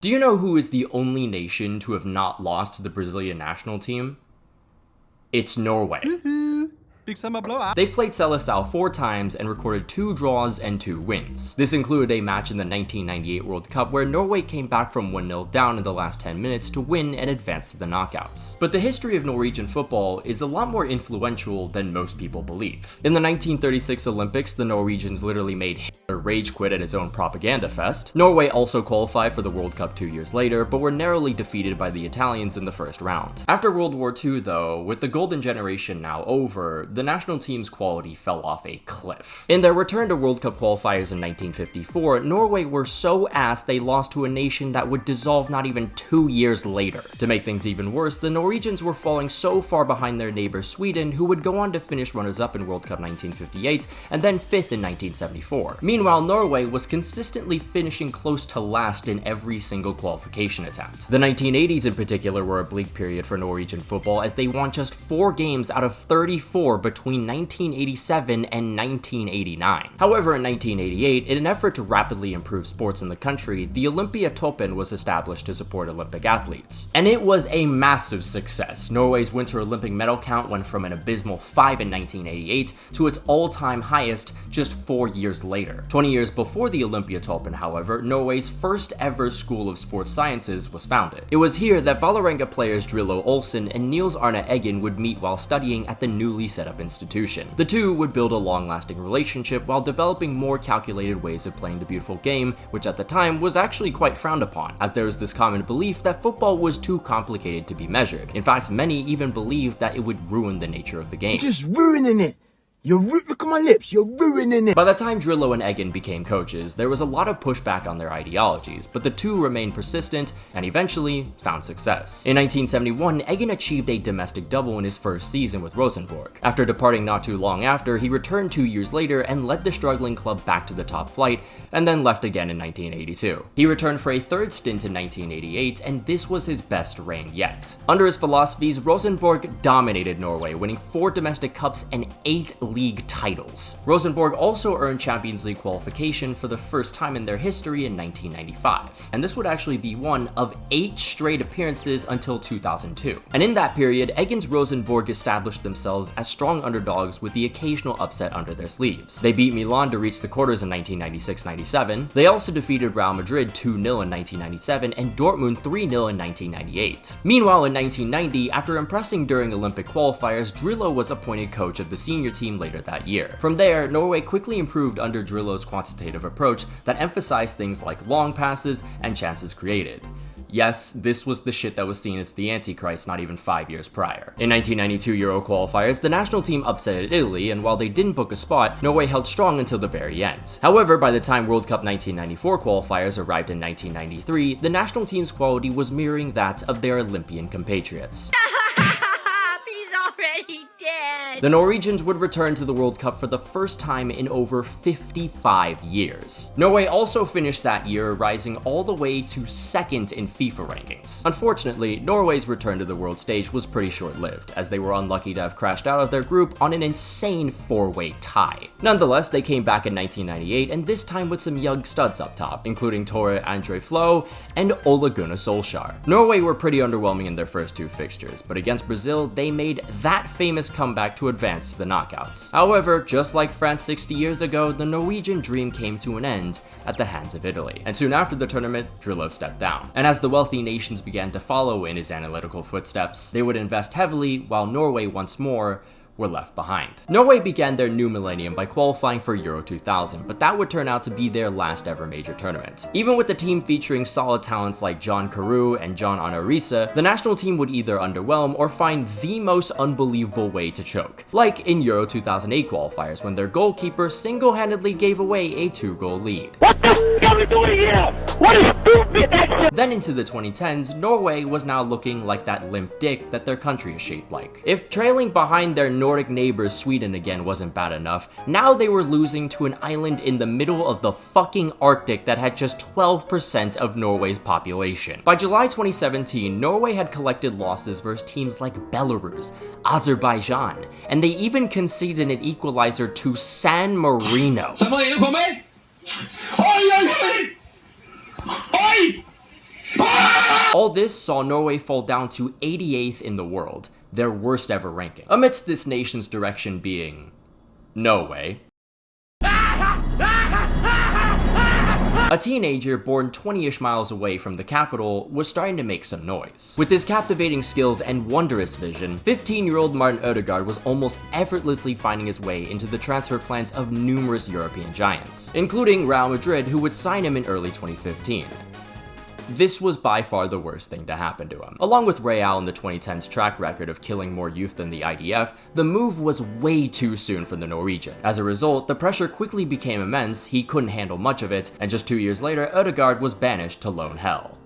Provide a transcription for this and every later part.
Do you know who is the only nation to have not lost to the Brazilian national team? It's Norway. Big summer blowout. They've played Seleção 4 times and recorded 2 draws and 2 wins. This included a match in the 1998 World Cup where Norway came back from 1-0 down in the last 10 minutes to win and advance to the knockouts. But the history of Norwegian football is a lot more influential than most people believe. In the 1936 Olympics, the Norwegians literally made Hitler rage quit at his own propaganda fest. Norway also qualified for the World Cup 2 years later, but were narrowly defeated by the Italians in the first round. After World War II though, with the golden generation now over, the national team's quality fell off a cliff. In their return to World Cup qualifiers in 1954, Norway were so ass they lost to a nation that would dissolve not even 2 years later. To make things even worse, the Norwegians were falling so far behind their neighbor Sweden, who would go on to finish runners-up in World Cup 1958 and then 5th in 1974. Meanwhile, Norway was consistently finishing close to last in every single qualification attempt. The 1980s in particular were a bleak period for Norwegian football as they won just 4 games out of 34 between 1987 and 1989. However, in 1988, in an effort to rapidly improve sports in the country, the Olympiatoppen was established to support Olympic athletes. And it was a massive success. Norway's Winter Olympic medal count went from an abysmal 5 in 1988 to its all-time highest just 4 years later. 20 years before the Olympiatoppen, however, Norway's first ever School of Sports Sciences was founded. It was here that Vålerenga players Drillo Olsen and Niels Arne Eggen would meet while studying at the newly set up institution. The two would build a long-lasting relationship while developing more calculated ways of playing the beautiful game, which at the time was actually quite frowned upon, as there was this common belief that football was too complicated to be measured. In fact, many even believed that it would ruin the nature of the game. You're just ruining it. Look at my lips, you're ruining it. By the time Drillo and Eggen became coaches, there was a lot of pushback on their ideologies, but the two remained persistent and eventually found success. In 1971, Eggen achieved a domestic double in his first season with Rosenborg. After departing not too long after, he returned 2 years later and led the struggling club back to the top flight, and then left again in 1982. He returned for a third stint in 1988, and this was his best reign yet. Under his philosophies, Rosenborg dominated Norway, winning 4 domestic cups and 8 league titles. Rosenborg also earned Champions League qualification for the first time in their history in 1995, and this would actually be one of 8 straight appearances until 2002. And in that period, Eggen's Rosenborg established themselves as strong underdogs with the occasional upset under their sleeves. They beat Milan to reach the quarters in 1996-97. They also defeated Real Madrid 2-0 in 1997 and Dortmund 3-0 in 1998. Meanwhile, in 1990, after impressing during Olympic qualifiers, Drillo was appointed coach of the senior team later that year. From there, Norway quickly improved under Drillo's quantitative approach that emphasized things like long passes and chances created. Yes, this was the shit that was seen as the Antichrist not even 5 years prior. In 1992 Euro qualifiers, the national team upset Italy, and while they didn't book a spot, Norway held strong until the very end. However, by the time World Cup 1994 qualifiers arrived in 1993, the national team's quality was mirroring that of their Olympian compatriots. The Norwegians would return to the World Cup for the first time in over 55 years. Norway also finished that year, rising all the way to 2nd in FIFA rankings. Unfortunately, Norway's return to the world stage was pretty short-lived, as they were unlucky to have crashed out of their group on an insane 4-way tie. Nonetheless, they came back in 1998, and this time with some young studs up top, including Tore André Flo and Ole Gunnar Solskjaer. Norway were pretty underwhelming in their first 2 fixtures, but against Brazil, they made that famous comeback to advance to the knockouts. However, just like France 60 years ago, the Norwegian dream came to an end at the hands of Italy. And soon after the tournament, Drillo stepped down. And as the wealthy nations began to follow in his analytical footsteps, they would invest heavily while Norway once more were left behind. Norway began their new millennium by qualifying for Euro 2000, but that would turn out to be their last ever major tournament. Even with the team featuring solid talents like John Carew and John Arne Riise, the national team would either underwhelm or find the most unbelievable way to choke, like in Euro 2008 qualifiers when their goalkeeper single-handedly gave away a 2-goal lead. What the f*** are we doing here? What is stupid action? Then into the 2010s, Norway was now looking like that limp dick that their country is shaped like. If trailing behind their Nordic neighbors Sweden again wasn't bad enough, now they were losing to an island in the middle of the fucking Arctic that had just 12% of Norway's population. By July 2017, Norway had collected losses versus teams like Belarus, Azerbaijan, and they even conceded an equalizer to San Marino. Oi, oi, oi! Oi! All this saw Norway fall down to 88th in the world, their worst ever ranking. Amidst this nation's direction being no way. A teenager born 20-ish miles away from the capital was starting to make some noise. With his captivating skills and wondrous vision, 15-year-old Martin Ødegaard was almost effortlessly finding his way into the transfer plans of numerous European giants, including Real Madrid, who would sign him in early 2015. This was by far the worst thing to happen to him. Along with Real in the 2010s track record of killing more youth than the IDF, the move was way too soon for the Norwegian. As a result, the pressure quickly became immense, he couldn't handle much of it, and just 2 years later, Ødegaard was banished to lone hell.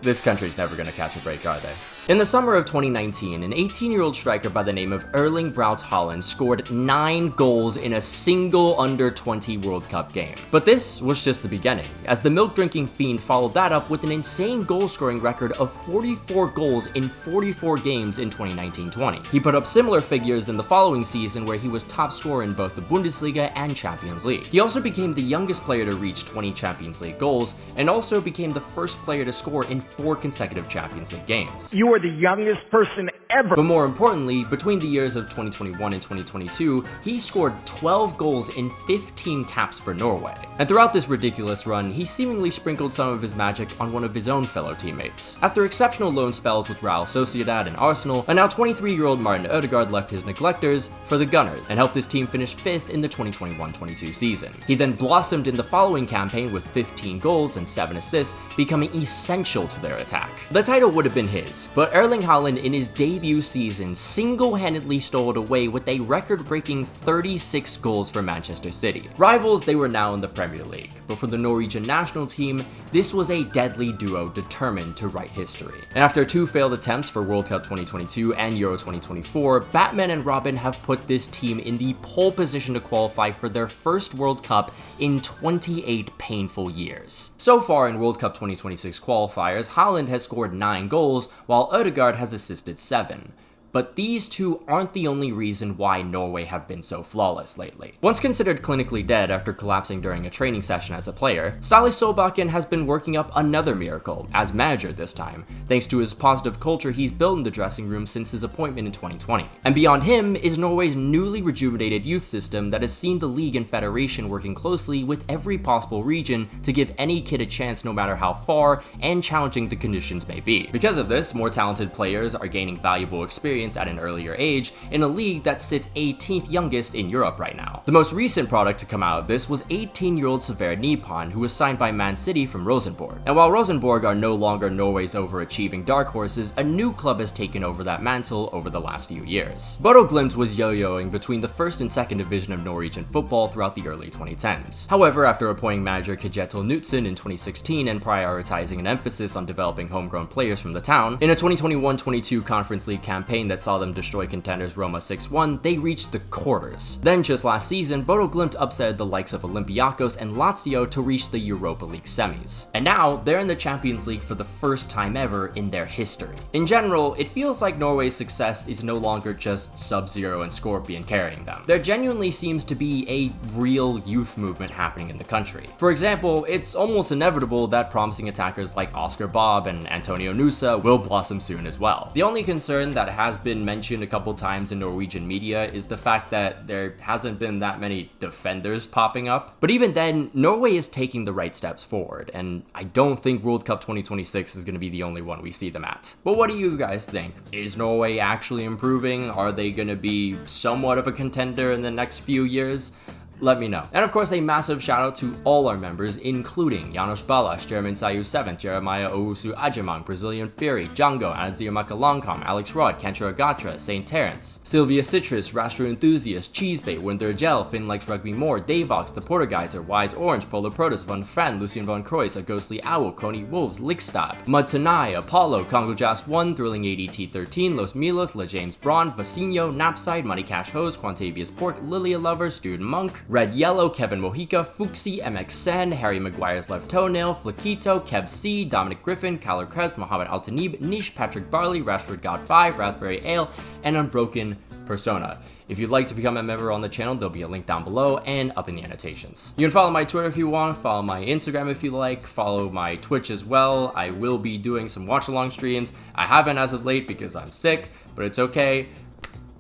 This country's never gonna catch a break, are they? In the summer of 2019, an 18-year-old striker by the name of Erling Braut Haaland scored 9 goals in a single under-20 World Cup game. But this was just the beginning, as the milk-drinking fiend followed that up with an insane goal-scoring record of 44 goals in 44 games in 2019-20. He put up similar figures in the following season, where he was top scorer in both the Bundesliga and Champions League. He also became the youngest player to reach 20 Champions League goals, and also became the first player to score in 4 consecutive Champions League games. You are the youngest person ever. But more importantly, between the years of 2021 and 2022, he scored 12 goals in 15 caps for Norway. And throughout this ridiculous run, he seemingly sprinkled some of his magic on one of his own fellow teammates. After exceptional loan spells with Real Sociedad and Arsenal, a now 23-year-old Martin Ødegaard left his neglectors for the Gunners and helped his team finish 5th in the 2021-22 season. He then blossomed in the following campaign with 15 goals and 7 assists, becoming essential to their attack. The title would have been his, but Erling Haaland in his debut season single-handedly stole it away with a record-breaking 36 goals for Manchester City. Rivals, they were now in the Premier League, but for the Norwegian national team, this was a deadly duo determined to write history. And after 2 failed attempts for World Cup 2022 and Euro 2024, Batman and Robin have put this team in the pole position to qualify for their first World Cup in 28 painful years. So far in World Cup 2026 qualifiers, Haaland has scored 9 goals, while Ødegaard has assisted 7. But these two aren't the only reason why Norway have been so flawless lately. Once considered clinically dead after collapsing during a training session as a player, Solbakken has been working up another miracle, as manager this time, thanks to his positive culture he's built in the dressing room since his appointment in 2020. And beyond him is Norway's newly rejuvenated youth system that has seen the league and federation working closely with every possible region to give any kid a chance no matter how far and challenging the conditions may be. Because of this, more talented players are gaining valuable experience at an earlier age in a league that sits 18th youngest in Europe right now. The most recent product to come out of this was 18-year-old Sverre Nipan, who was signed by Man City from Rosenborg. And while Rosenborg are no longer Norway's overachieving dark horses, a new club has taken over that mantle over the last few years. Bodo Glimt was yo-yoing between the first and second division of Norwegian football throughout the early 2010s. However, after appointing manager Kjetil Knutsen in 2016 and prioritizing an emphasis on developing homegrown players from the town, in a 2021-22 Conference League campaign that saw them destroy contenders Roma 6-1, they reached the quarters. Then just last season, Bodo Glimt upset the likes of Olympiacos and Lazio to reach the Europa League semis. And now, they're in the Champions League for the first time ever in their history. In general, it feels like Norway's success is no longer just Sub-Zero and Scorpion carrying them. There genuinely seems to be a real youth movement happening in the country. For example, it's almost inevitable that promising attackers like Oscar Bob and Antonio Nusa will blossom soon as well. The only concern that has been mentioned a couple times in Norwegian media is the fact that there hasn't been that many defenders popping up. But even then, Norway is taking the right steps forward, and I don't think World Cup 2026 is going to be the only one we see them at. But what do you guys think? Is Norway actually improving? Are they going to be somewhat of a contender in the next few years? Let me know. And of course, a massive shout out to all our members, including Janos Balas, Jeremy Sayu 7th, Jeremiah Owusu Ajamang, Brazilian Fury, Django, Anazir Makalongkom, Alex Rod, Kentra Agatra, St. Terrence, Sylvia Citrus, Rashford Enthusiast, Cheesebait, Winder Gel, Finn Likes Rugby More, Davox, The Portugizer, Wise Orange, Polar Protus, Von Fan, Lucien Von Croix, A Ghostly Owl, Coney Wolves, Lickstab, Mud Tanai, Apollo, Congo Jazz 1, Thrilling ADT 13, Los Milos, La James Braun, Vacinho, Napside, Money Cash Hose, Quantavious Pork, Lilia Lover, Student Monk, Red Yellow, Kevin Mojica, Fuxi, MX Sen, Harry Maguire's Left Toenail, Flaquito, Keb C, Dominic Griffin, Kyler Krebs, Mohammed Altanib, Nish, Patrick Barley, Rashford God 5, Raspberry Ale, and Unbroken persona. If you'd like to become a member on the channel, there'll be a link down below and up in the annotations. You can follow my Twitter if you want, follow my Instagram if you like, follow my Twitch as well. I will be doing some watch-along streams. I haven't as of late because I'm sick, but it's okay.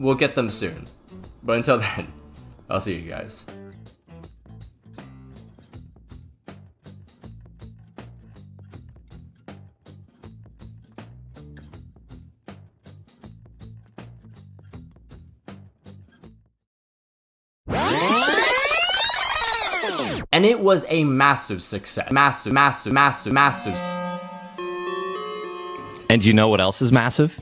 We'll get them soon. But until then, I'll see you guys. And it was a massive success. Massive. And you know what else is massive?